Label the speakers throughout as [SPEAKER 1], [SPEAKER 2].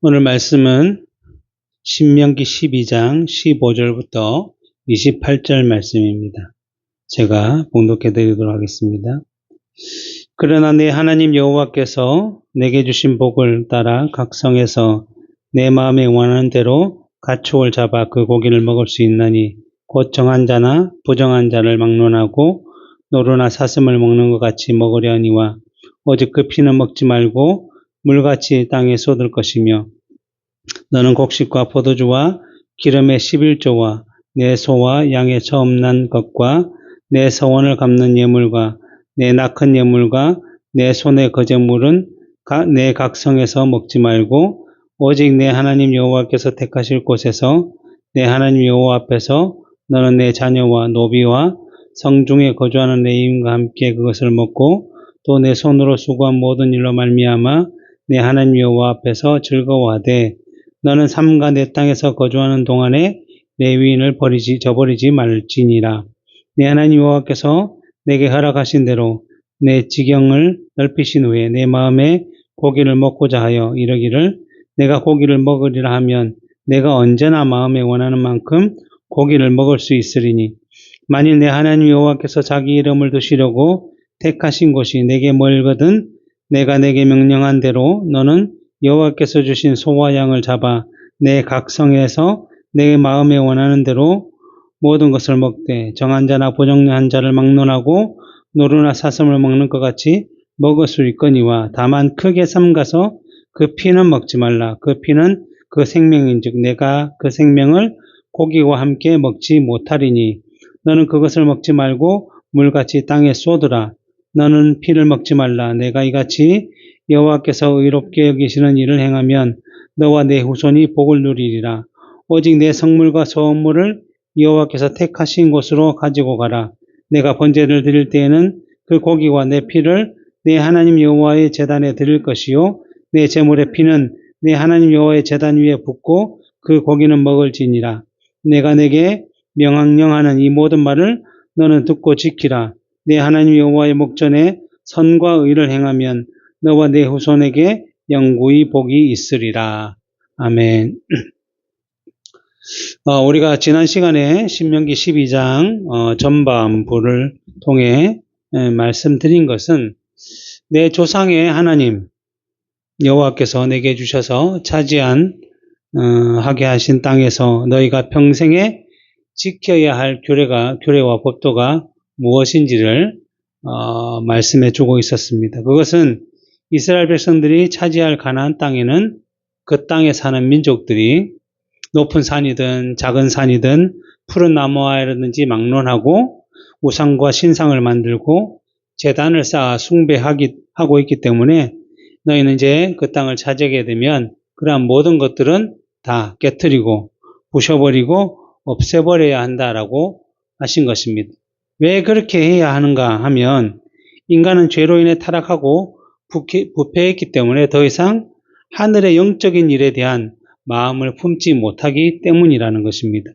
[SPEAKER 1] 오늘 말씀은 신명기 12장 15절부터 28절 말씀입니다. 제가 봉독해 드리도록 하겠습니다. 그러나 내 하나님 여호와께서 내게 주신 복을 따라 각 성에서 내 마음에 원하는 대로 가축을 잡아 그 고기를 먹을 수 있나니 곧 정한 자나 부정한 자를 막론하고 노루나 사슴을 먹는 것 같이 먹으려 하니와 오직 그 피는 먹지 말고 물같이 땅에 쏟을 것이며 너는 곡식과 포도주와 기름의 11조와 내 소와 양의 처음 난 것과 내 서원을 갚는 예물과 내 낙헌 예물과 내 손의 거제물은 내 각성에서 먹지 말고 오직 내 하나님 여호와께서 택하실 곳에서 내 하나님 여호와 앞에서 너는 내 자녀와 노비와 성중에 거주하는 내 이인과 함께 그것을 먹고 또 내 손으로 수고한 모든 일로 말미암아 내 하나님 여호와 앞에서 즐거워하되 너는 삼가 내 땅에서 거주하는 동안에 레위인을 저버리지 말지니라. 내 하나님 여호와께서 내게 허락하신 대로 내 지경을 넓히신 후에 내 마음에 고기를 먹고자 하여 이르기를 내가 고기를 먹으리라 하면 내가 언제나 마음에 원하는 만큼 고기를 먹을 수 있으리니 만일 내 하나님 여호와께서 자기 이름을 두시려고 택하신 곳이 내게 멀거든 내가 내게 명령한 대로 너는 여호와께서 주신 소와 양을 잡아 내 각성에서 내 마음에 원하는 대로 모든 것을 먹되 정한 자나 부정한 자를 막론하고 노루나 사슴을 먹는 것 같이 먹을 수 있거니와 다만 크게 삼가서 그 피는 먹지 말라. 그 피는 그 생명인즉 내가 그 생명을 고기와 함께 먹지 못하리니 너는 그것을 먹지 말고 물같이 땅에 쏟으라. 너는 피를 먹지 말라. 내가 이같이 여호와께서 의롭게 여기시는 일을 행하면 너와 내 후손이 복을 누리리라. 오직 내 성물과 소물을 여호와께서 택하신 곳으로 가지고 가라. 내가 번제를 드릴 때에는 그 고기와 내 피를 내 하나님 여호와의 제단에 드릴 것이요 내 제물의 피는 내 하나님 여호와의 제단 위에 붓고 그 고기는 먹을지니라. 내가 내게 명령하는 이 모든 말을 너는 듣고 지키라. 내 하나님 여호와의 목전에 선과 의를 행하면 너와 내 후손에게 영구히 복이 있으리라. 아멘. 우리가 지난 시간에 신명기 12장 전반부를 통해 말씀드린 것은 내 조상의 하나님 여호와께서 내게 주셔서 차지하게 하신 땅에서 너희가 평생에 지켜야 할 규례와 법도가 무엇인지를 말씀해 주고 있었습니다. 그것은 이스라엘 백성들이 차지할 가나안 땅에는 그 땅에 사는 민족들이 높은 산이든 작은 산이든 푸른 나무와라든지 막론하고 우상과 신상을 만들고 제단을 쌓아 숭배하고 있기 때문에 너희는 이제 그 땅을 차지하게 되면 그러한 모든 것들은 다 깨트리고 부셔버리고 없애버려야 한다라고 하신 것입니다. 왜 그렇게 해야 하는가 하면 인간은 죄로 인해 타락하고 부패했기 때문에 더 이상 하늘의 영적인 일에 대한 마음을 품지 못하기 때문이라는 것입니다.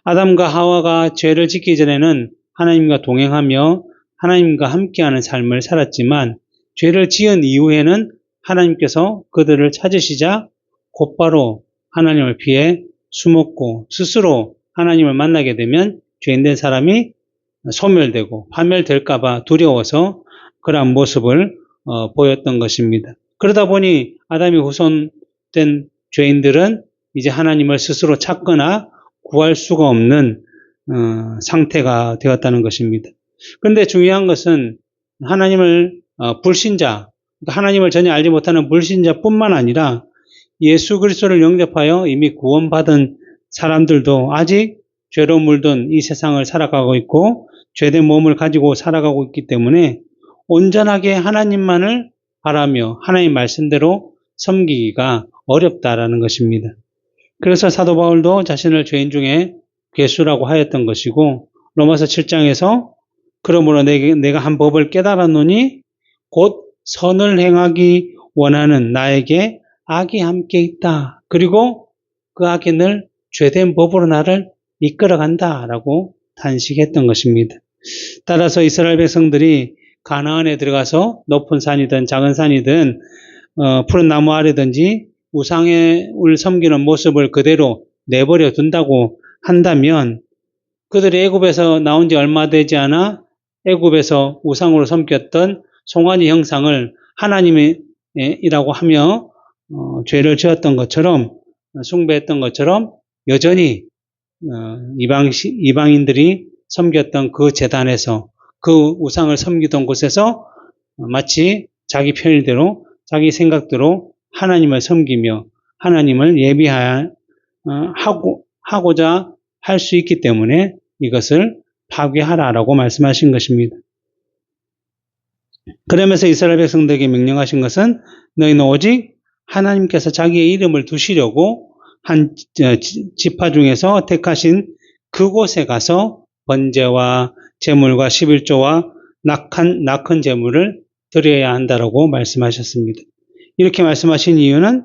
[SPEAKER 1] 아담과 하와가 죄를 짓기 전에는 하나님과 동행하며 하나님과 함께하는 삶을 살았지만 죄를 지은 이후에는 하나님께서 그들을 찾으시자 곧바로 하나님을 피해 숨었고 스스로 하나님을 만나게 되면 죄인된 사람이 소멸되고 파멸될까봐 두려워서 그러한 모습을 보였던 것입니다. 그러다 보니 아담의 후손된 죄인들은 이제 하나님을 스스로 찾거나 구할 수가 없는 상태가 되었다는 것입니다. 그런데 중요한 것은 하나님을 불신자, 하나님을 전혀 알지 못하는 불신자뿐만 아니라 예수 그리스도를 영접하여 이미 구원받은 사람들도 아직 죄로 물든 이 세상을 살아가고 있고 죄된 몸을 가지고 살아가고 있기 때문에 온전하게 하나님만을 바라며 하나님 말씀대로 섬기기가 어렵다라는 것입니다. 그래서 사도 바울도 자신을 죄인 중에 괴수라고 하였던 것이고 로마서 7장에서 그러므로 내가 한 법을 깨달았노니 곧 선을 행하기 원하는 나에게 악이 함께 있다. 그리고 그 악이 늘 죄된 법으로 나를 이끌어간다라고 탄식했던 것입니다. 따라서 이스라엘 백성들이 가나안에 들어가서 높은 산이든 작은 산이든 푸른 나무 아래든지 우상을 섬기는 모습을 그대로 내버려 둔다고 한다면 그들이 애굽에서 나온 지 얼마 되지 않아 애굽에서 우상으로 섬겼던 송아지 형상을 하나님이라고 하며 죄를 지었던 것처럼 숭배했던 것처럼 여전히 이방인들이 섬겼던 그 제단에서 그 우상을 섬기던 곳에서 마치 자기 편의대로 자기 생각대로 하나님을 섬기며 하나님을 예비하고자 할 수 있기 때문에 이것을 파괴하라라고 말씀하신 것입니다. 그러면서 이스라엘 백성들에게 명령하신 것은 너희는 오직 하나님께서 자기의 이름을 두시려고 한 지파 중에서 택하신 그곳에 가서 번제와 제물과 11조와 낙한 제물을 드려야 한다라고 말씀하셨습니다. 이렇게 말씀하신 이유는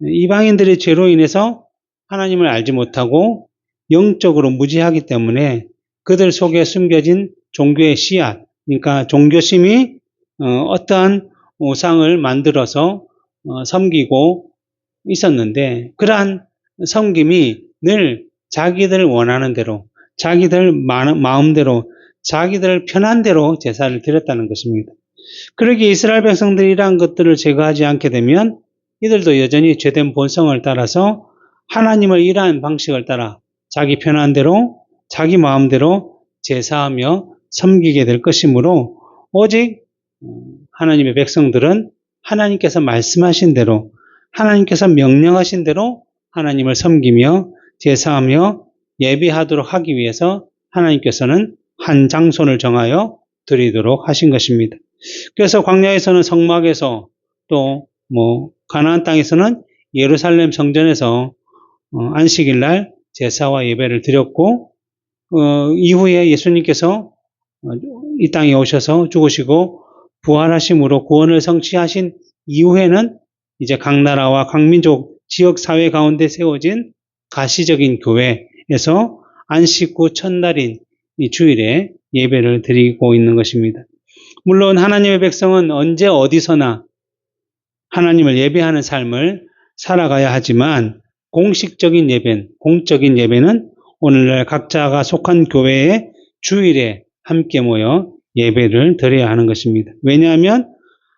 [SPEAKER 1] 이방인들의 죄로 인해서 하나님을 알지 못하고 영적으로 무지하기 때문에 그들 속에 숨겨진 종교의 씨앗, 그러니까 종교심이 어떠한 우상을 만들어서 섬기고 있었는데 그러한 섬김이 늘 자기들 원하는 대로, 자기들 마음대로, 자기들 편한 대로 제사를 드렸다는 것입니다. 그러기에 이스라엘 백성들이 이러한 것들을 제거하지 않게 되면 이들도 여전히 죄된 본성을 따라서 하나님을 이러한 방식을 따라 자기 편한 대로, 자기 마음대로 제사하며 섬기게 될 것이므로 오직 하나님의 백성들은 하나님께서 말씀하신 대로, 하나님께서 명령하신 대로 하나님을 섬기며 제사하며 예비하도록 하기 위해서 하나님께서는 한 장소를 정하여 드리도록 하신 것입니다. 그래서 광야에서는 성막에서 또 가나안 땅에서는 예루살렘 성전에서 안식일 날 제사와 예배를 드렸고 이후에 예수님께서 이 땅에 오셔서 죽으시고 부활하심으로 구원을 성취하신 이후에는 이제 각 나라와 각 민족 지역 사회 가운데 세워진 가시적인 교회에서 안식 후 첫날인 이 주일에 예배를 드리고 있는 것입니다. 물론 하나님의 백성은 언제 어디서나 하나님을 예배하는 삶을 살아가야 하지만 공식적인 예배는, 공적인 예배는 오늘날 각자가 속한 교회의 주일에 함께 모여 예배를 드려야 하는 것입니다. 왜냐하면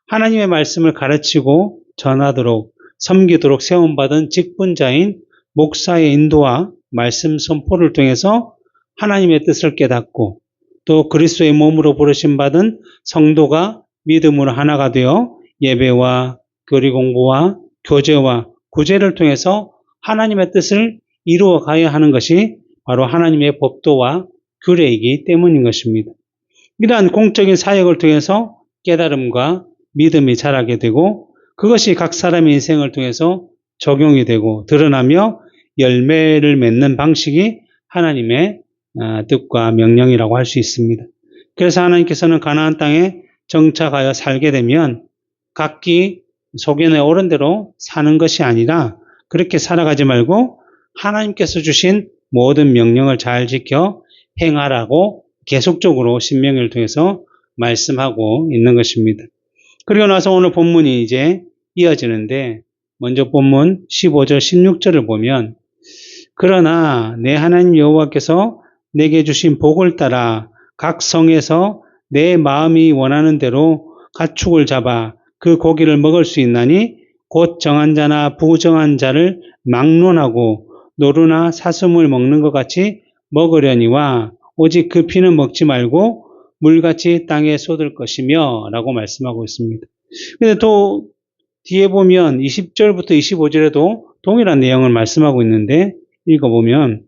[SPEAKER 1] 하나님의 말씀을 가르치고 전하도록 섬기도록 세움받은 직분자인 목사의 인도와 말씀 선포를 통해서 하나님의 뜻을 깨닫고 또 그리스도의 몸으로 부르심 받은 성도가 믿음으로 하나가 되어 예배와 교리 공부와 교제와 구제를 통해서 하나님의 뜻을 이루어 가야 하는 것이 바로 하나님의 법도와 규례이기 때문인 것입니다. 이러한 공적인 사역을 통해서 깨달음과 믿음이 자라게 되고 그것이 각 사람의 인생을 통해서 적용이 되고 드러나며 열매를 맺는 방식이 하나님의 뜻과 명령이라고 할 수 있습니다. 그래서 하나님께서는 가나안 땅에 정착하여 살게 되면 각기 소견에 오른 대로 사는 것이 아니라 그렇게 살아가지 말고 하나님께서 주신 모든 명령을 잘 지켜 행하라고 계속적으로 신명기를 통해서 말씀하고 있는 것입니다. 그리고 나서 오늘 본문이 이제 이어지는데 먼저 본문 15절 16절을 보면 그러나 내 하나님 여호와께서 내게 주신 복을 따라 각 성에서 내 마음이 원하는 대로 가축을 잡아 그 고기를 먹을 수 있나니 곧 정한 자나 부정한 자를 막론하고 노루나 사슴을 먹는 것 같이 먹으려니와 오직 그 피는 먹지 말고 물같이 땅에 쏟을 것이며 라고 말씀하고 있습니다. 근데 또 뒤에 보면 20절부터 25절에도 동일한 내용을 말씀하고 있는데 읽어보면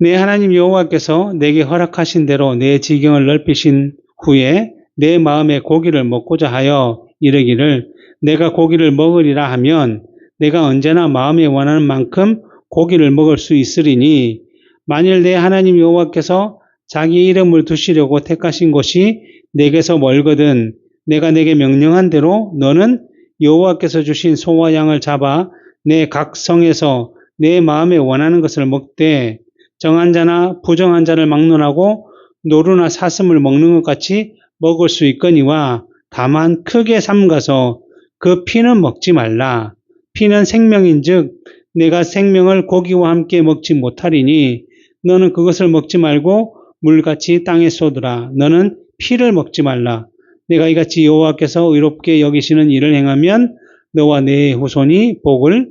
[SPEAKER 1] 내 하나님 여호와께서 내게 허락하신 대로 내 지경을 넓히신 후에 내 마음에 고기를 먹고자 하여 이르기를 내가 고기를 먹으리라 하면 내가 언제나 마음에 원하는 만큼 고기를 먹을 수 있으리니 만일 내 하나님 여호와께서 자기 이름을 두시려고 택하신 곳이 내게서 멀거든 내가 내게 명령한 대로 너는 여호와께서 주신 소와 양을 잡아 내 각 성에서 내 마음에 원하는 것을 먹되 정한 자나 부정한 자를 막론하고 노루나 사슴을 먹는 것 같이 먹을 수 있거니와 다만 크게 삼가서 그 피는 먹지 말라. 피는 생명인즉 내가 생명을 고기와 함께 먹지 못하리니 너는 그것을 먹지 말고 물같이 땅에 쏟으라. 너는 피를 먹지 말라. 내가 이같이 여호와께서 의롭게 여기시는 일을 행하면 너와 네 후손이 복을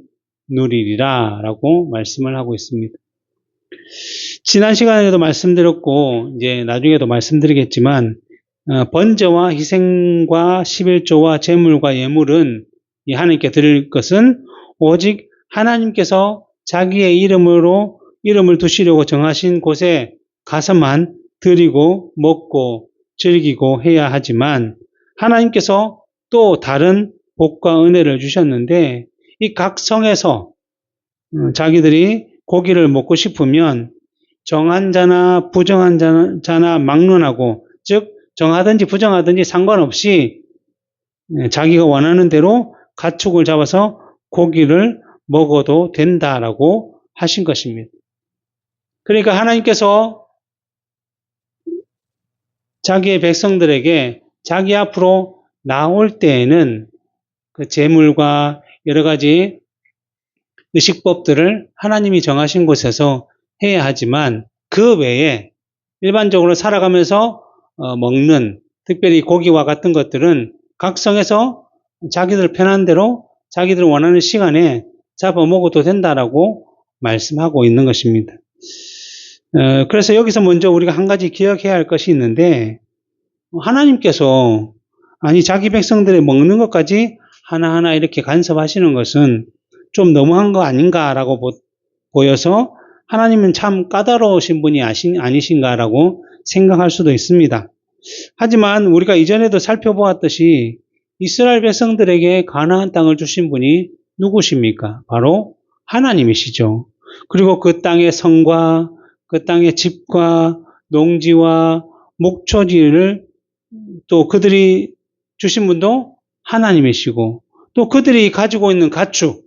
[SPEAKER 1] 누리리라 라고 말씀을 하고 있습니다. 지난 시간에도 말씀드렸고 이제 나중에도 말씀드리겠지만 번제와 희생과 11조와 제물과 예물은 하나님께 드릴 것은 오직 하나님께서 자기의 이름을 두시려고 정하신 곳에 가서만 드리고 먹고 즐기고 해야 하지만 하나님께서 또 다른 복과 은혜를 주셨는데 이 각 성에서 자기들이 고기를 먹고 싶으면 정한 자나 부정한 자나 막론하고 즉 정하든지 부정하든지 상관없이 자기가 원하는 대로 가축을 잡아서 고기를 먹어도 된다라고 하신 것입니다. 그러니까 하나님께서 자기의 백성들에게 자기 앞으로 나올 때에는 그 제물과 여러 가지 의식법들을 하나님이 정하신 곳에서 해야 하지만 그 외에 일반적으로 살아가면서 먹는 특별히 고기와 같은 것들은 각 성에서 자기들 편한 대로 자기들 원하는 시간에 잡아 먹어도 된다라고 말씀하고 있는 것입니다. 그래서 여기서 먼저 우리가 한 가지 기억해야 할 것이 있는데 하나님께서 아니 자기 백성들이 먹는 것까지 하나하나 이렇게 간섭하시는 것은 좀 너무한 거 아닌가라고 보여서 하나님은 참 까다로우신 분이 아니신가라고 생각할 수도 있습니다. 하지만 우리가 이전에도 살펴보았듯이 이스라엘 백성들에게 가나안 땅을 주신 분이 누구십니까? 바로 하나님이시죠. 그리고 그 땅의 성과 그 땅의 집과 농지와 목초지를 또 그들이 주신 분도 하나님이시고 또 그들이 가지고 있는 가축을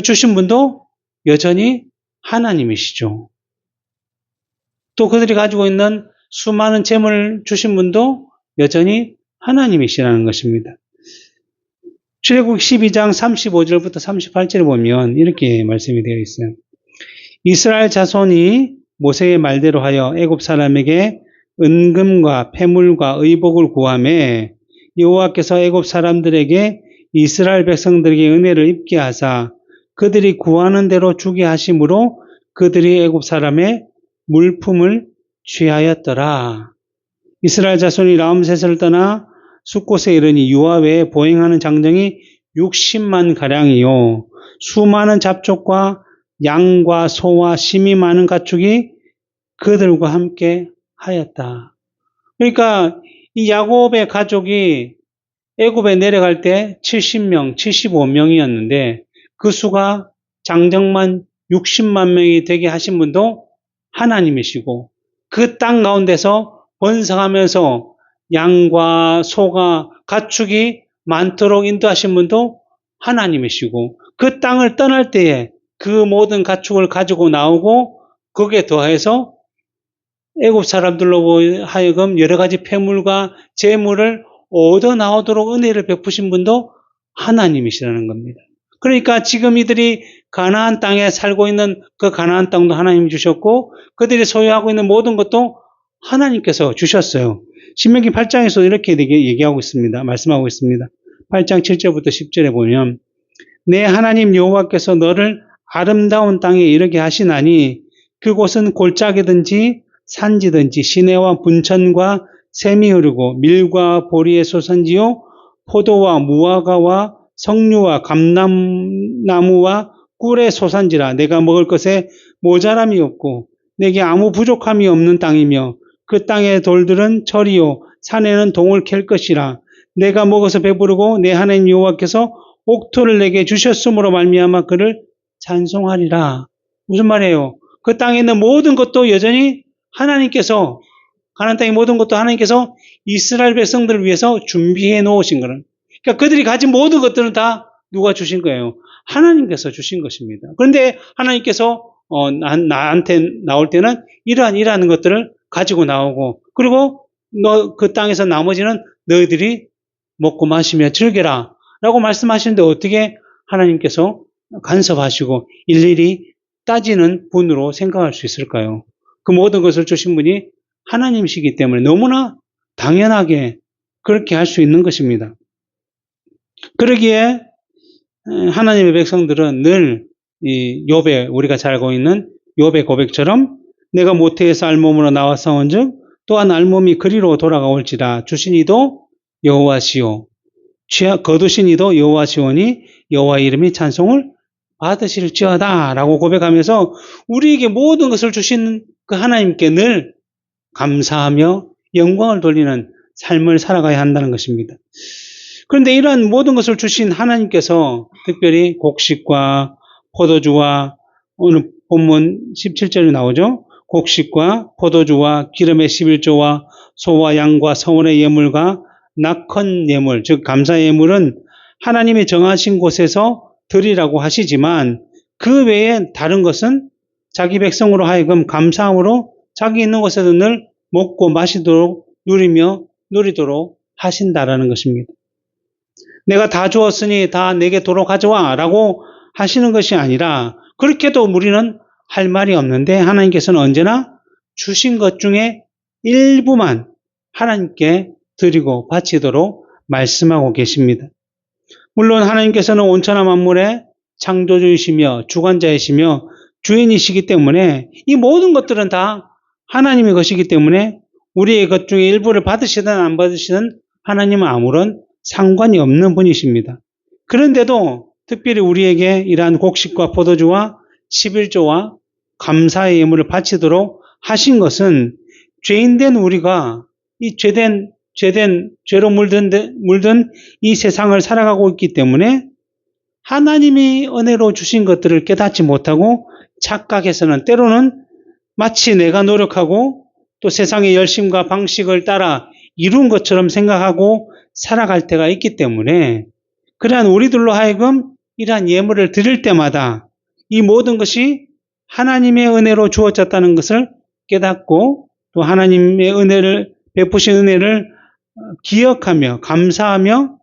[SPEAKER 1] 주신 분도 여전히 하나님이시죠. 또 그들이 가지고 있는 수많은 재물을 주신 분도 여전히 하나님이시라는 것입니다. 출애굽 12장 35절부터 38절을 보면 이렇게 말씀이 되어 있어요. 이스라엘 자손이 모세의 말대로 하여 애굽 사람에게 은금과 폐물과 의복을 구하매 여호와께서 애굽 사람들에게 이스라엘 백성들에게 은혜를 입게 하사 그들이 구하는 대로 주게 하심으로 그들이 애굽 사람의 물품을 취하였더라. 이스라엘 자손이 라암셋을 떠나 숫곳에 이르니 유아 외에 보행하는 장정이 60만 가량이요 수많은 잡족과 양과 소와 심이 많은 가축이 그들과 함께 하였다. 그러니까 이 야곱의 가족이 애굽에 내려갈 때 70명, 75명이었는데 그 수가 장정만 60만 명이 되게 하신 분도 하나님이시고 그 땅 가운데서 번성하면서 양과 소가 가축이 많도록 인도하신 분도 하나님이시고 그 땅을 떠날 때에 그 모든 가축을 가지고 나오고 거기에 더해서 애굽 사람들로 하여금 여러 가지 폐물과 재물을 얻어 나오도록 은혜를 베푸신 분도 하나님이시라는 겁니다. 그러니까 지금 이들이 가나안 땅에 살고 있는 그 가나안 땅도 하나님이 주셨고 그들이 소유하고 있는 모든 것도 하나님께서 주셨어요. 신명기 8장에서 이렇게 얘기하고 있습니다. 말씀하고 있습니다. 8장 7절부터 10절에 보면 내 하나님 여호와께서 너를 아름다운 땅에 이르게 하시나니 그곳은 골짜기든지 산지든지 시내와 분천과 샘이 흐르고 밀과 보리의 소산지요 포도와 무화과와 석류와 감람나무와 꿀의 소산지라. 내가 먹을 것에 모자람이 없고 내게 아무 부족함이 없는 땅이며 그 땅의 돌들은 철이요 산에는 동을 캘 것이라. 내가 먹어서 배부르고 내 하나님 여호와께서 옥토를 내게 주셨으므로 말미암아 그를 찬송하리라. 무슨 말이에요? 그 땅에 있는 모든 것도 여전히 하나님께서 가나안 땅의 모든 것도 하나님께서 이스라엘 백성들을 위해서 준비해 놓으신 거는 그러니까 그들이 가진 모든 것들은 다 누가 주신 거예요? 하나님께서 주신 것입니다. 그런데 하나님께서 나한테 나올 때는 이러한 것들을 가지고 나오고 그리고 너 그 땅에서 나머지는 너희들이 먹고 마시며 즐겨라 라고 말씀하시는데 어떻게 하나님께서 간섭하시고 일일이 따지는 분으로 생각할 수 있을까요? 그 모든 것을 주신 분이 하나님이시기 때문에 너무나 당연하게 그렇게 할 수 있는 것입니다. 그러기에 하나님의 백성들은 늘 이 욥의 우리가 잘 알고 있는 욥의 고백처럼 내가 모태에서 알몸으로 나왔사온즉 또한 알몸이 그리로 돌아가올지라 주신 이도 여호와시오 거두신 이도 여호와시오니 여호와의 이름이 찬송을 받으실지어다 라고 고백하면서 우리에게 모든 것을 주신 그 하나님께 늘 감사하며 영광을 돌리는 삶을 살아가야 한다는 것입니다. 그런데 이러한 모든 것을 주신 하나님께서 특별히 곡식과 포도주와 오늘 본문 17절에 나오죠. 곡식과 포도주와 기름의 11조와 소와 양과 성원의 예물과 낙헌 예물, 즉 감사 예물은 하나님이 정하신 곳에서 드리라고 하시지만 그 외에 다른 것은 자기 백성으로 하여금 감사함으로 자기 있는 곳에서 늘 먹고 마시도록 누리도록 하신다라는 것입니다. 내가 다 주었으니 다 내게 도로 가져와 라고 하시는 것이 아니라 그렇게도 우리는 할 말이 없는데 하나님께서는 언제나 주신 것 중에 일부만 하나님께 드리고 바치도록 말씀하고 계십니다. 물론 하나님께서는 온천한 만물의 창조주이시며 주관자이시며 주인이시기 때문에 이 모든 것들은 다 하나님의 것이기 때문에 우리의 것 중에 일부를 받으시든 안 받으시든 하나님은 아무런 상관이 없는 분이십니다. 그런데도 특별히 우리에게 이러한 곡식과 포도주와 11조와 감사의 예물을 바치도록 하신 것은 죄인된 우리가 이 죄로 물든 이 세상을 살아가고 있기 때문에 하나님이 은혜로 주신 것들을 깨닫지 못하고 착각해서는 때로는 마치 내가 노력하고 또 세상의 열심과 방식을 따라 이룬 것처럼 생각하고 살아갈 때가 있기 때문에 그러한 우리들로 하여금 이러한 예물을 드릴 때마다 이 모든 것이 하나님의 은혜로 주어졌다는 것을 깨닫고 또 하나님의 은혜를 베푸신 은혜를 기억하며 감사하며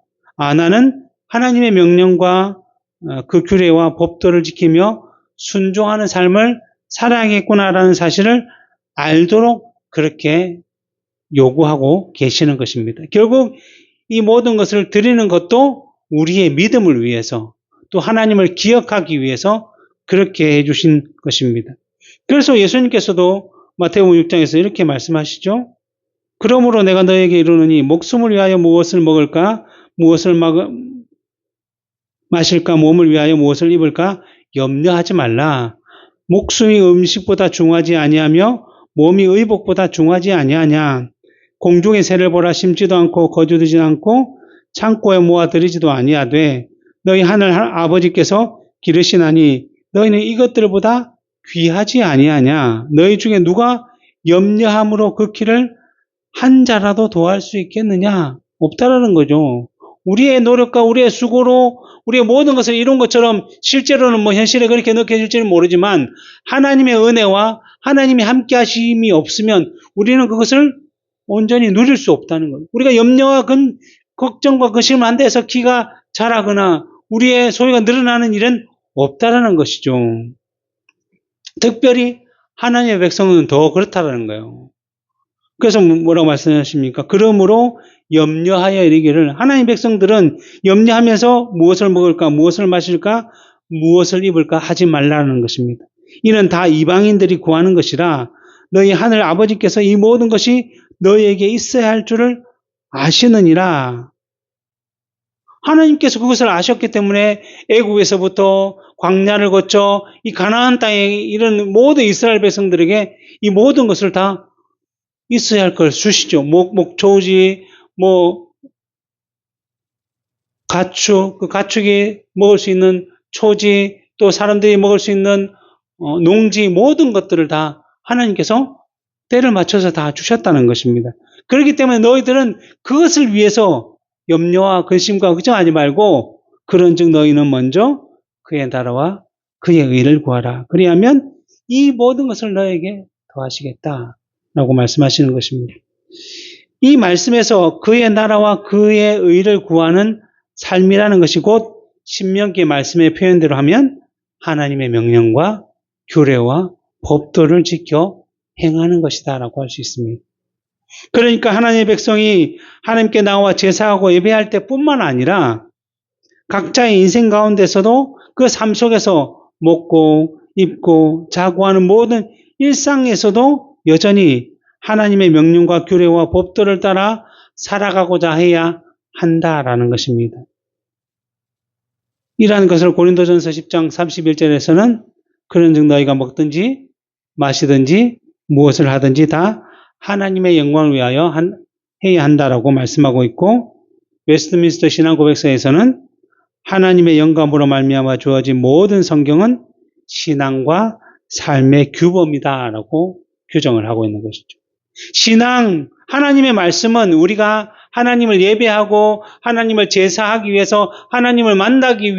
[SPEAKER 1] 나는 하나님의 명령과 그 규례와 법도를 지키며 순종하는 삶을 살아야겠구나라는 사실을 알도록 그렇게 요구하고 계시는 것입니다. 결국 이 모든 것을 드리는 것도 우리의 믿음을 위해서 또 하나님을 기억하기 위해서 그렇게 해주신 것입니다. 그래서 예수님께서도 마태복음 6장에서 이렇게 말씀하시죠. 그러므로 내가 너에게 이르노니 목숨을 위하여 무엇을 먹을까 무엇을 마실까 몸을 위하여 무엇을 입을까 염려하지 말라. 목숨이 음식보다 중하지 아니하며 몸이 의복보다 중하지 아니하냐. 공중의 새를 보라 심지도 않고 거두지도 않고 창고에 모아들이지도 아니하되 너희 하늘 아버지께서 기르시나니 너희는 이것들보다 귀하지 아니하냐. 너희 중에 누가 염려함으로 그 길을 한 자라도 더할 수 있겠느냐. 없다라는 거죠. 우리의 노력과 우리의 수고로 우리의 모든 것을 이룬 것처럼 실제로는 현실에 그렇게 느껴질지는 모르지만 하나님의 은혜와 하나님이 함께 하심이 없으면 우리는 그것을 온전히 누릴 수 없다는 거예요. 우리가 염려와 걱정과 근심을 한다 해서 키가 자라거나 우리의 소유가 늘어나는 일은 없다라는 것이죠. 특별히 하나님의 백성은 더 그렇다라는 거예요. 그래서 뭐라고 말씀하십니까? 그러므로 염려하여 이르기를 하나님의 백성들은 염려하면서 무엇을 먹을까, 무엇을 마실까, 무엇을 입을까 하지 말라는 것입니다. 이는 다 이방인들이 구하는 것이라 너희 하늘 아버지께서 이 모든 것이 너희에게 있어야 할 줄을 아시느니라. 하나님께서 그것을 아셨기 때문에 애국에서부터 광야를 거쳐 이 가나안 땅에 이런 모든 이스라엘 백성들에게 이 모든 것을 다 있어야 할 걸 주시죠. 목초지, 가축, 그 가축이 먹을 수 있는 초지, 또 사람들이 먹을 수 있는 농지 모든 것들을 다 하나님께서 때를 맞춰서 다 주셨다는 것입니다. 그렇기 때문에 너희들은 그것을 위해서 염려와 근심과 걱정하지 말고 그런즉 너희는 먼저 그의 나라와 그의 의를 구하라. 그리하면 이 모든 것을 너에게 더하시겠다라고 말씀하시는 것입니다. 이 말씀에서 그의 나라와 그의 의를 구하는 삶이라는 것이 곧 신명기 말씀의 표현대로 하면 하나님의 명령과 규례와 법도를 지켜 행하는 것이다 라고 할 수 있습니다. 그러니까 하나님의 백성이 하나님께 나와 제사하고 예배할 때뿐만 아니라 각자의 인생 가운데서도 그 삶 속에서 먹고 입고 자고 하는 모든 일상에서도 여전히 하나님의 명령과 규례와 법도를 따라 살아가고자 해야 한다라는 것입니다. 이러한 것을 고린도전서 10장 31절에서는 그런즉 너희가 먹든지 마시든지 무엇을 하든지 다 하나님의 영광을 위하여 해야 한다라고 말씀하고 있고, 웨스트민스터 신앙고백서에서는 하나님의 영감으로 말미암아 주어진 모든 성경은 신앙과 삶의 규범이다라고 규정을 하고 있는 것이죠. 신앙, 하나님의 말씀은 우리가 하나님을 예배하고 하나님을 제사하기 위해서 하나님을 만나기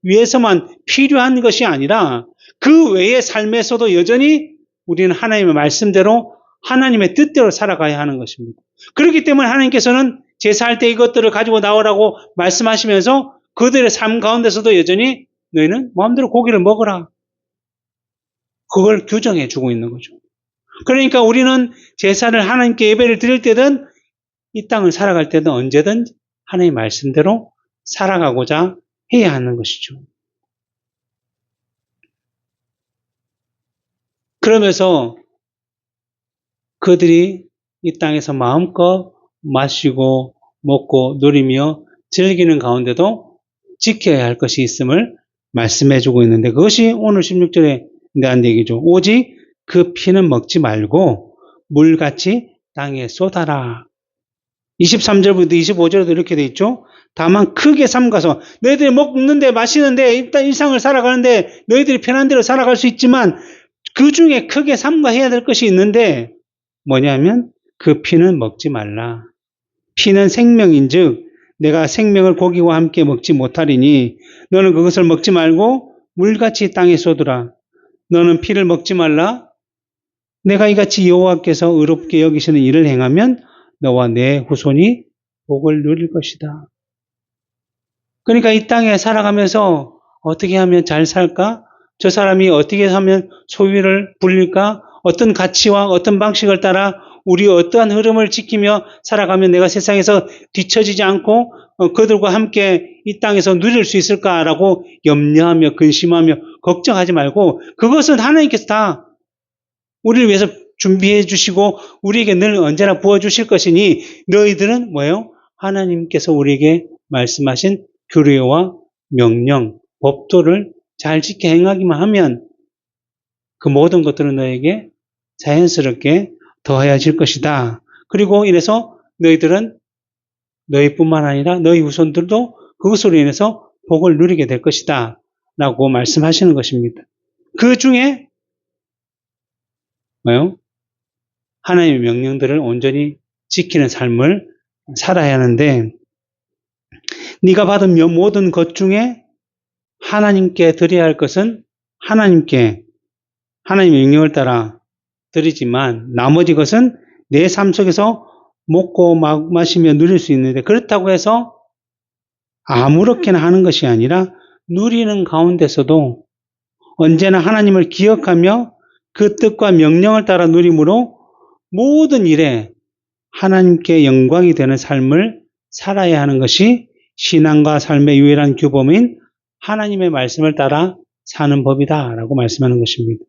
[SPEAKER 1] 위해서만 필요한 것이 아니라 그 외의 삶에서도 여전히 우리는 하나님의 말씀대로 하나님의 뜻대로 살아가야 하는 것입니다. 그렇기 때문에 하나님께서는 제사할 때 이것들을 가지고 나오라고 말씀하시면서 그들의 삶 가운데서도 여전히 너희는 마음대로 고기를 먹어라, 그걸 규정해 주고 있는 거죠. 그러니까 우리는 제사를 하나님께 예배를 드릴 때든 이 땅을 살아갈 때든 언제든 하나님의 말씀대로 살아가고자 해야 하는 것이죠. 그러면서 그들이 이 땅에서 마음껏 마시고 먹고 누리며 즐기는 가운데도 지켜야 할 것이 있음을 말씀해 주고 있는데, 그것이 오늘 16절에 대한 얘기죠. 오직 그 피는 먹지 말고 물같이 땅에 쏟아라. 23절부터 25절에도 이렇게 돼 있죠. 다만 크게 삼가서 너희들이 먹는데 마시는데 일단 일상을 살아가는데 너희들이 편한 대로 살아갈 수 있지만 그 중에 크게 삼가해야 될 것이 있는데 뭐냐면 그 피는 먹지 말라. 피는 생명인즉 내가 생명을 고기와 함께 먹지 못하리니 너는 그것을 먹지 말고 물같이 땅에 쏟으라. 너는 피를 먹지 말라. 내가 이같이 여호와께서 의롭게 여기시는 일을 행하면 너와 내 후손이 복을 누릴 것이다. 그러니까 이 땅에 살아가면서 어떻게 하면 잘 살까? 저 사람이 어떻게 하면 소유를 불릴까? 어떤 가치와 어떤 방식을 따라 우리 어떠한 흐름을 지키며 살아가면 내가 세상에서 뒤처지지 않고 그들과 함께 이 땅에서 누릴 수 있을까라고 염려하며 근심하며 걱정하지 말고 그것은 하나님께서 다 우리를 위해서 준비해 주시고 우리에게 늘 언제나 부어주실 것이니 너희들은 뭐예요? 하나님께서 우리에게 말씀하신 규례와 명령, 법도를 잘 지켜 행하기만 하면 그 모든 것들은 너에게 자연스럽게 더해질 것이다. 그리고 이래서 너희들은 너희뿐만 아니라 너희 후손들도 그것으로 인해서 복을 누리게 될 것이다 라고 말씀하시는 것입니다. 그 중에 뭐요? 하나님의 명령들을 온전히 지키는 삶을 살아야 하는데, 네가 받은 모든 것 중에 하나님께 드려야 할 것은 하나님의 명령을 따라 드리지만 나머지 것은 내 삶 속에서 먹고 마시며 누릴 수 있는데, 그렇다고 해서 아무렇게나 하는 것이 아니라 누리는 가운데서도 언제나 하나님을 기억하며 그 뜻과 명령을 따라 누림으로 모든 일에 하나님께 영광이 되는 삶을 살아야 하는 것이 신앙과 삶의 유일한 규범인 하나님의 말씀을 따라 사는 법이다라고 말씀하는 것입니다.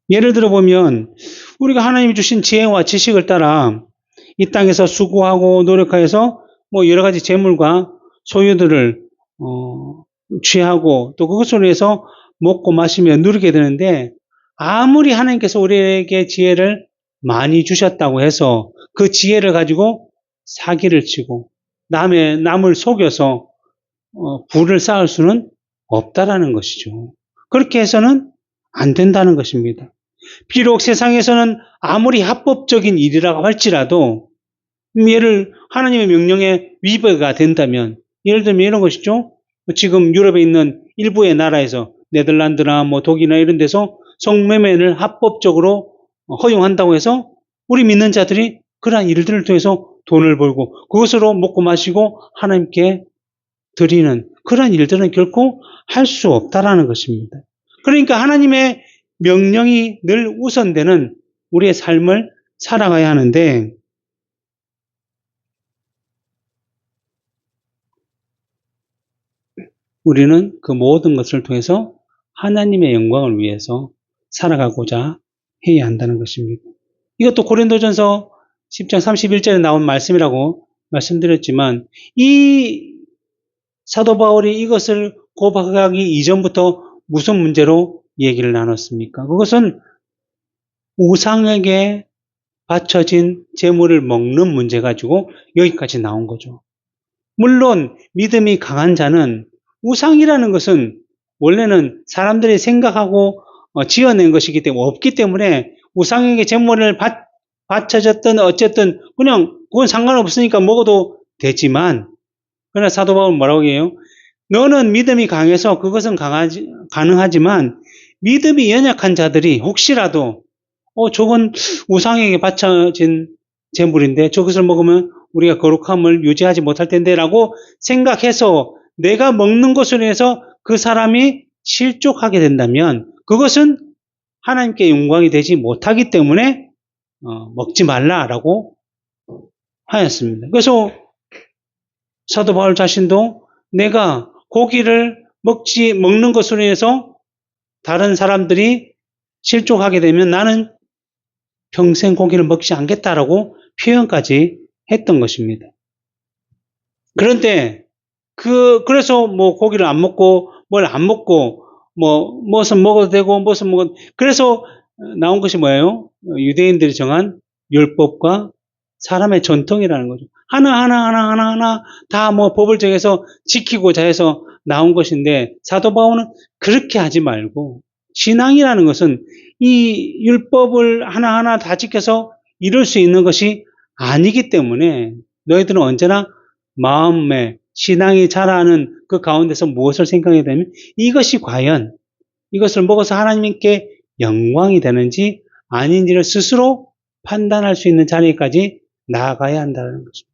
[SPEAKER 1] 예를 들어 보면 우리가 하나님이 주신 지혜와 지식을 따라 이 땅에서 수고하고 노력해서 뭐 여러 가지 재물과 소유들을 취하고 또 그것으로 해서 먹고 마시며 누리게 되는데, 아무리 하나님께서 우리에게 지혜를 많이 주셨다고 해서 그 지혜를 가지고 사기를 치고 남을 속여서 부를 쌓을 수는 없다라는 것이죠. 그렇게 해서는 안 된다는 것입니다. 비록 세상에서는 아무리 합법적인 일이라고 할지라도 하나님의 명령에 위배가 된다면, 예를 들면 이런 것이죠. 지금 유럽에 있는 일부의 나라에서 네덜란드나 뭐 독일이나 이런 데서 성매매를 합법적으로 허용한다고 해서 우리 믿는 자들이 그러한 일들을 통해서 돈을 벌고 그것으로 먹고 마시고 하나님께 드리는 그런 일들은 결코 할 수 없다라는 것입니다. 그러니까 하나님의 명령이 늘 우선되는 우리의 삶을 살아가야 하는데 우리는 그 모든 것을 통해서 하나님의 영광을 위해서 살아가고자 해야 한다는 것입니다. 이것도 고린도전서 10장 31절에 나온 말씀이라고 말씀드렸지만 이 사도 바울이 이것을 고백하기 이전부터 무슨 문제로 얘기를 나눴습니까? 그것은 우상에게 바쳐진 제물을 먹는 문제 가지고 여기까지 나온 거죠. 물론 믿음이 강한 자는 우상이라는 것은 원래는 사람들이 생각하고 지어낸 것이기 때문에 없기 때문에 우상에게 제물을 바쳐졌든 어쨌든 그냥 그건 상관없으니까 먹어도 되지만 그러나 사도 바울은 뭐라고 해요? 너는 믿음이 강해서 그것은 가능하지만 믿음이 연약한 자들이 혹시라도 저건 우상에게 바쳐진 제물인데 저것을 먹으면 우리가 거룩함을 유지하지 못할 텐데 라고 생각해서 내가 먹는 것으로 인해서 그 사람이 실족하게 된다면 그것은 하나님께 영광이 되지 못하기 때문에 먹지 말라라고 하였습니다. 그래서 사도 바울 자신도 내가 고기를 먹는 것으로 인해서 다른 사람들이 실족하게 되면 나는 평생 고기를 먹지 않겠다라고 표현까지 했던 것입니다. 그런데 그래서 뭐 고기를 안 먹고 뭘 안 먹고 무엇은 먹어도 되고 무엇은 먹어도 그래서 나온 것이 뭐예요? 유대인들이 정한 율법과 사람의 전통이라는 거죠. 하나 다 법을 정해서 지키고자 해서 나온 것인데 사도 바울은 그렇게 하지 말고 신앙이라는 것은 이 율법을 하나하나 다 지켜서 이룰 수 있는 것이 아니기 때문에 너희들은 언제나 마음에 신앙이 자라는 그 가운데서 무엇을 생각해야 되면 이것이 과연 이것을 먹어서 하나님께 영광이 되는지 아닌지를 스스로 판단할 수 있는 자리까지 나아가야 한다는 것입니다.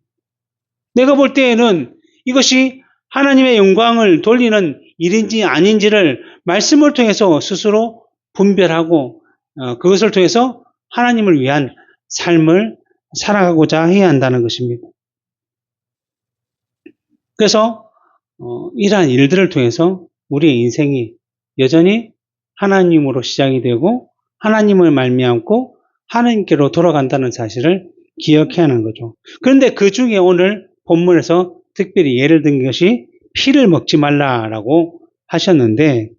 [SPEAKER 1] 내가 볼 때에는 이것이 하나님의 영광을 돌리는 일인지 아닌지를 말씀을 통해서 스스로 분별하고 그것을 통해서 하나님을 위한 삶을 살아가고자 해야 한다는 것입니다. 그래서 이러한 일들을 통해서 우리의 인생이 여전히 하나님으로 시작이 되고 하나님을 말미암고 하나님께로 돌아간다는 사실을 기억해야 하는 거죠. 그런데 그 중에 오늘 본문에서 특별히 예를 든 것이 피를 먹지 말라라고 하셨는데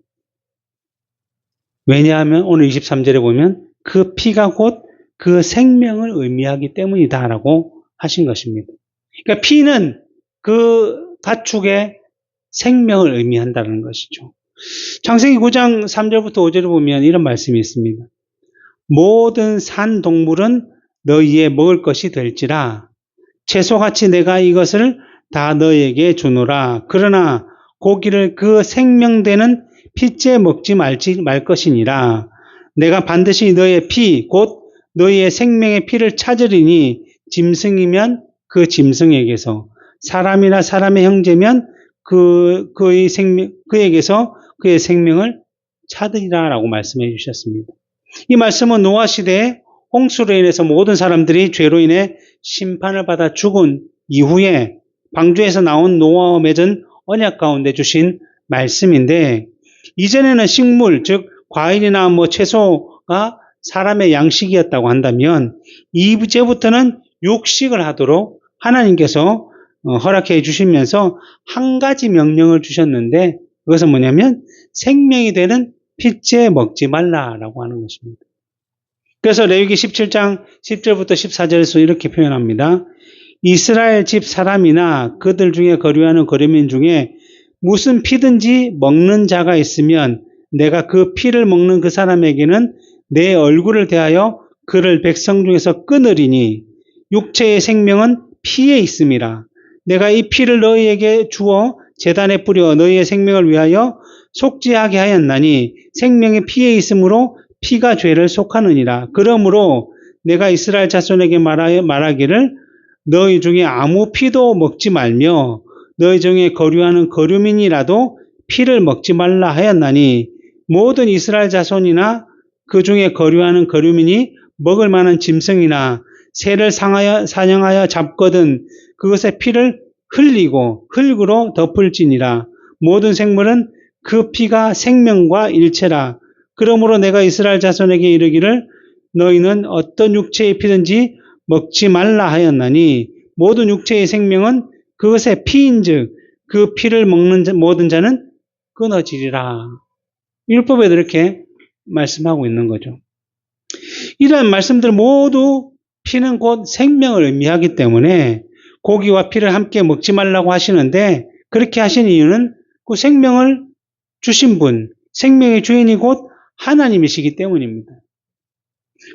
[SPEAKER 1] 왜냐하면 오늘 23절에 보면 그 피가 곧 그 생명을 의미하기 때문이다라고 하신 것입니다. 그러니까 피는 그 가축의 생명을 의미한다는 것이죠. 창세기 9장 3절부터 5절에 보면 이런 말씀이 있습니다. 모든 산 동물은 너희의 먹을 것이 될지라 채소같이 내가 이것을 다 너희에게 주노라. 그러나 고기를 그 생명되는 피째 먹지 말 것이니라. 내가 반드시 너희의 피 곧 너희의 생명의 피를 찾으리니 짐승이면 그 짐승에게서 사람이나 사람의 형제면 그에게서 그의 생명을 찾으리라라고 말씀해 주셨습니다. 이 말씀은 노아 시대에 홍수로 인해서 모든 사람들이 죄로 인해 심판을 받아 죽은 이후에 방주에서 나온 노아와 맺은 언약 가운데 주신 말씀인데 이전에는 식물 즉 과일이나 채소가 사람의 양식이었다고 한다면 이제부터는 육식을 하도록 하나님께서 허락해 주시면서 한 가지 명령을 주셨는데 그것은 뭐냐면 생명이 되는 피째 먹지 말라라고 하는 것입니다. 그래서 레위기 17장 10절부터 14절에서 이렇게 표현합니다. 이스라엘 집 사람이나 그들 중에 거류하는 거류민 중에 무슨 피든지 먹는 자가 있으면 내가 그 피를 먹는 그 사람에게는 내 얼굴을 대하여 그를 백성 중에서 끊으리니 육체의 생명은 피에 있음이라. 내가 이 피를 너희에게 주어 제단에 뿌려 너희의 생명을 위하여 속죄하게 하였나니 생명의 피에 있으므로 피가 죄를 속하느니라. 그러므로 내가 이스라엘 자손에게 말하기를 너희 중에 아무 피도 먹지 말며 너희 중에 거류하는 거류민이라도 피를 먹지 말라 하였나니 모든 이스라엘 자손이나 그 중에 거류하는 거류민이 먹을 만한 짐승이나 새를 사냥하여 잡거든 그것의 피를 흘리고 흙으로 덮을지니라. 모든 생물은 그 피가 생명과 일체라. 그러므로 내가 이스라엘 자손에게 이르기를 너희는 어떤 육체의 피든지 먹지 말라 하였나니 모든 육체의 생명은 그것의 피인즉 그 피를 먹는 모든 자는 끊어지리라. 율법에도 이렇게 말씀하고 있는 거죠. 이러한 말씀들 모두 피는 곧 생명을 의미하기 때문에 고기와 피를 함께 먹지 말라고 하시는데 그렇게 하신 이유는 그 생명을 주신 분, 생명의 주인이 곧 하나님이시기 때문입니다.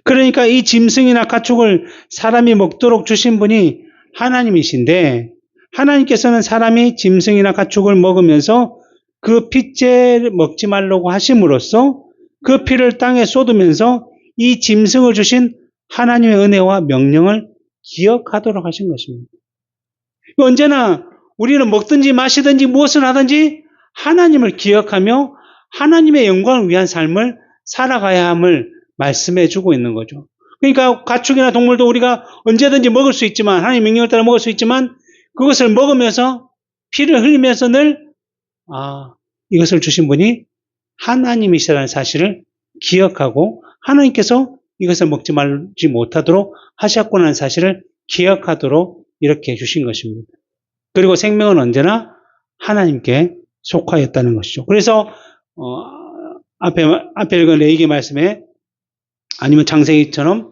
[SPEAKER 1] 그러니까 이 짐승이나 가축을 사람이 먹도록 주신 분이 하나님이신데 하나님께서는 사람이 짐승이나 가축을 먹으면서 그 피째 먹지 말라고 하심으로써 그 피를 땅에 쏟으면서 이 짐승을 주신 하나님의 은혜와 명령을 기억하도록 하신 것입니다. 언제나 우리는 먹든지 마시든지 무엇을 하든지 하나님을 기억하며 하나님의 영광을 위한 삶을 살아가야 함을 말씀해 주고 있는 거죠. 그러니까 가축이나 동물도 우리가 언제든지 먹을 수 있지만 하나님의 명령을 따라 먹을 수 있지만 그것을 먹으면서 피를 흘리면서 늘 이것을 주신 분이 하나님이시라는 사실을 기억하고 하나님께서 이것을 먹지 말지 못하도록 하셨구나 사실을 기억하도록 이렇게 해주신 것입니다. 그리고 생명은 언제나 하나님께 속하였다는 것이죠. 그래서 앞에 읽은 레위기 말씀에 아니면 창세기처럼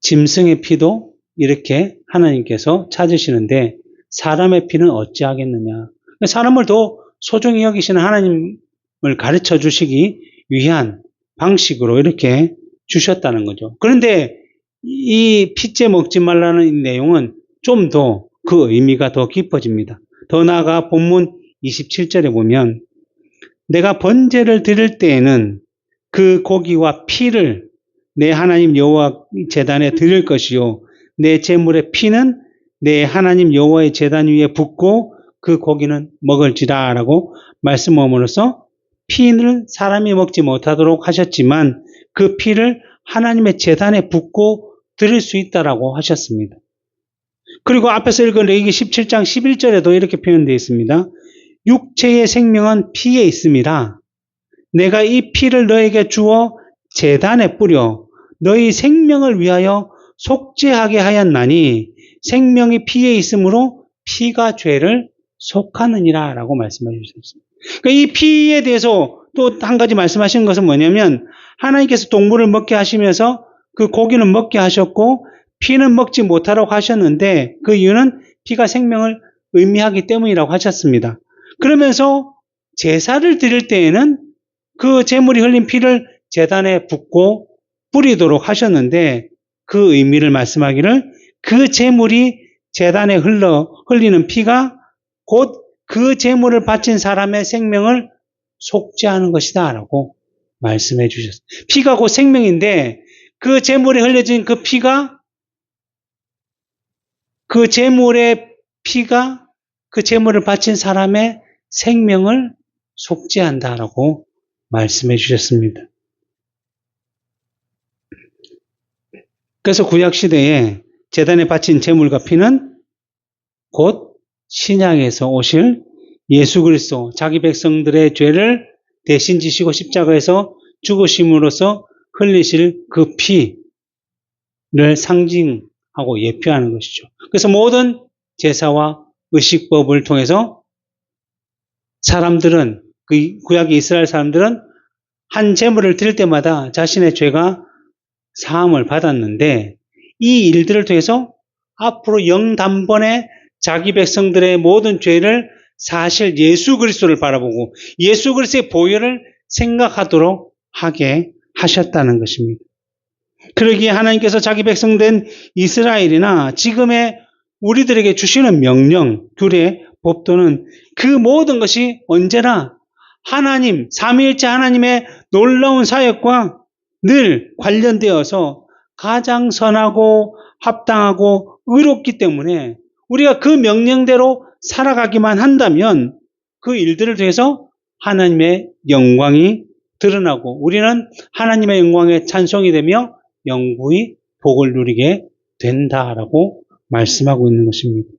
[SPEAKER 1] 짐승의 피도 이렇게 하나님께서 찾으시는데 사람의 피는 어찌하겠느냐. 사람을 더 소중히 여기시는 하나님을 가르쳐 주시기 위한 방식으로 이렇게 주셨다는 거죠. 그런데 이 피째 먹지 말라는 내용은 좀 더 그 의미가 더 깊어집니다. 더 나아가 본문 27절에 보면 내가 번제를 드릴 때에는 그 고기와 피를 내 하나님 여호와 제단에 드릴 것이요 내 제물의 피는 내 하나님 여호와의 제단 위에 붓고 그 고기는 먹을지라 라고 말씀함으로써 피를 사람이 먹지 못하도록 하셨지만 그 피를 하나님의 제단에 붓고 드릴 수 있다라고 하셨습니다. 그리고 앞에서 읽은 레위기 17장 11절에도 이렇게 표현되어 있습니다. 육체의 생명은 피에 있음이라 내가 이 피를 너에게 주어 제단에 뿌려 너희 생명을 위하여 속죄하게 하였나니 생명이 피에 있으므로 피가 죄를 속하느니라 라고 말씀해 주셨습니다. 그러니까 이 피에 대해서 또 한 가지 말씀하시는 것은 뭐냐면 하나님께서 동물을 먹게 하시면서 그 고기는 먹게 하셨고 피는 먹지 못하라고 하셨는데 그 이유는 피가 생명을 의미하기 때문이라고 하셨습니다. 그러면서 제사를 드릴 때에는 그 제물이 흘린 피를 제단에 붓고 뿌리도록 하셨는데 그 의미를 말씀하기를 그 제물이 제단에 흘리는 피가 곧 그 제물을 바친 사람의 생명을 속죄하는 것이다 라고 말씀해 주셨어요. 피가 곧 생명인데 그 제물에 흘려진 그 피가 그 제물의 피가 그 제물을 바친 사람의 생명을 속죄한다라고 말씀해 주셨습니다. 그래서 구약시대에 제단에 바친 제물과 피는 곧 신약에서 오실 예수 그리스도 자기 백성들의 죄를 대신 지시고 십자가에서 죽으심으로써 흘리실 그 피를 상징하고 예표하는 것이죠. 그래서 모든 제사와 의식법을 통해서 사람들은 그 구약의 이스라엘 사람들은 한 제물을 드릴 때마다 자신의 죄가 사함을 받았는데 이 일들을 통해서 앞으로 영단번에 자기 백성들의 모든 죄를 사실 예수 그리스도를 바라보고 예수 그리스도의 보혈을 생각하도록 하게 하셨다는 것입니다. 그러기에 하나님께서 자기 백성된 이스라엘이나 지금의 우리들에게 주시는 명령, 규례, 법도는 그 모든 것이 언제나 하나님, 삼위일체 하나님의 놀라운 사역과 늘 관련되어서 가장 선하고 합당하고 의롭기 때문에 우리가 그 명령대로 살아가기만 한다면 그 일들을 통해서 하나님의 영광이 드러나고 우리는 하나님의 영광에 찬송이 되며 영구히 복을 누리게 된다라고 말씀하고 있는 것입니다.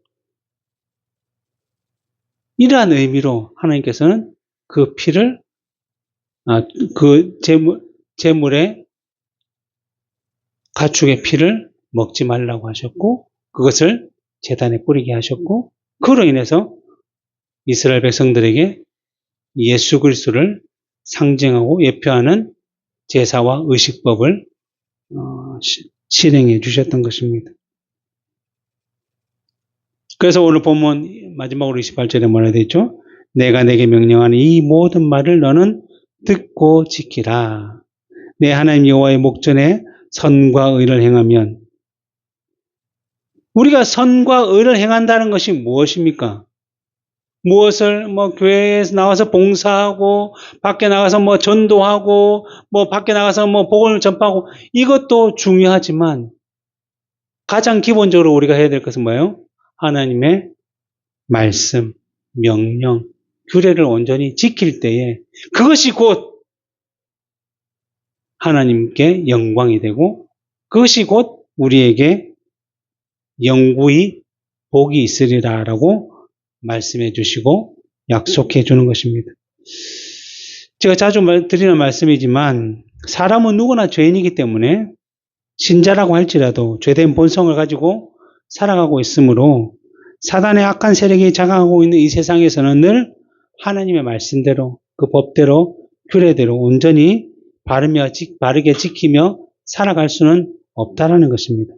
[SPEAKER 1] 이러한 의미로 하나님께서는 그 피를 그 제물의 가축의 피를 먹지 말라고 하셨고 그것을 제단에 뿌리게 하셨고 그로 인해서 이스라엘 백성들에게 예수 그리스도를 상징하고 예표하는 제사와 의식법을 실행해 주셨던 것입니다. 그래서 오늘 본문 마지막으로 28절에 뭐라 되어 있죠? 내가 내게 명령하는 이 모든 말을 너는 듣고 지키라. 내 하나님 여호와의 목전에 선과 의를 행하면 우리가 선과 의를 행한다는 것이 무엇입니까? 무엇을 교회에서 나와서 봉사하고 밖에 나가서 전도하고 밖에 나가서 복음을 전파하고 이것도 중요하지만 가장 기본적으로 우리가 해야 될 것은 뭐예요? 하나님의 말씀, 명령, 규례를 온전히 지킬 때에 그것이 곧 하나님께 영광이 되고 그것이 곧 우리에게 영구히 복이 있으리라라고 말씀해 주시고 약속해 주는 것입니다. 제가 자주 드리는 말씀이지만 사람은 누구나 죄인이기 때문에 신자라고 할지라도 죄된 본성을 가지고 살아가고 있으므로 사단의 악한 세력이 장악하고 있는 이 세상에서는 늘 하나님의 말씀대로 그 법대로 규례대로 온전히 바르게 지키며 살아갈 수는 없다라는 것입니다.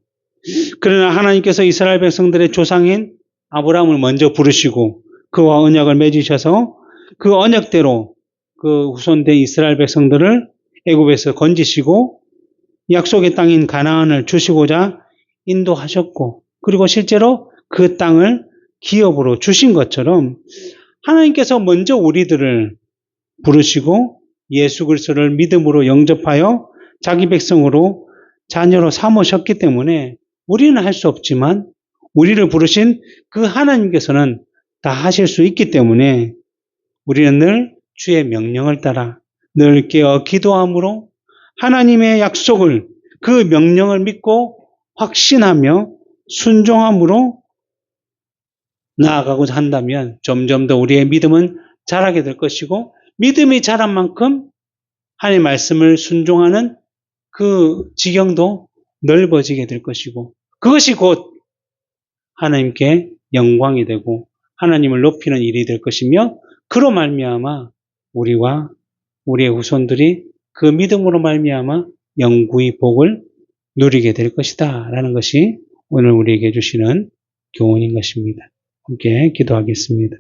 [SPEAKER 1] 그러나 하나님께서 이스라엘 백성들의 조상인 아브라함을 먼저 부르시고 그와 언약을 맺으셔서 그 언약대로 그 후손된 이스라엘 백성들을 애굽에서 건지시고 약속의 땅인 가나안을 주시고자 인도하셨고 그리고 실제로 그 땅을 기업으로 주신 것처럼 하나님께서 먼저 우리들을 부르시고 예수 그리스도를 믿음으로 영접하여 자기 백성으로 자녀로 삼으셨기 때문에 우리는 할 수 없지만 우리를 부르신 그 하나님께서는 다 하실 수 있기 때문에 우리는 늘 주의 명령을 따라 늘 깨어 기도함으로 하나님의 약속을 그 명령을 믿고 확신하며 순종함으로 나아가고자 한다면 점점 더 우리의 믿음은 자라게 될 것이고 믿음이 자란 만큼 하나님의 말씀을 순종하는 그 지경도 넓어지게 될 것이고 그것이 곧 하나님께 영광이 되고 하나님을 높이는 일이 될 것이며 그로 말미암아 우리와 우리의 후손들이 그 믿음으로 말미암아 영구히 복을 누리게 될 것이다 라는 것이 오늘 우리에게 주시는 교훈인 것입니다. 함께 기도하겠습니다.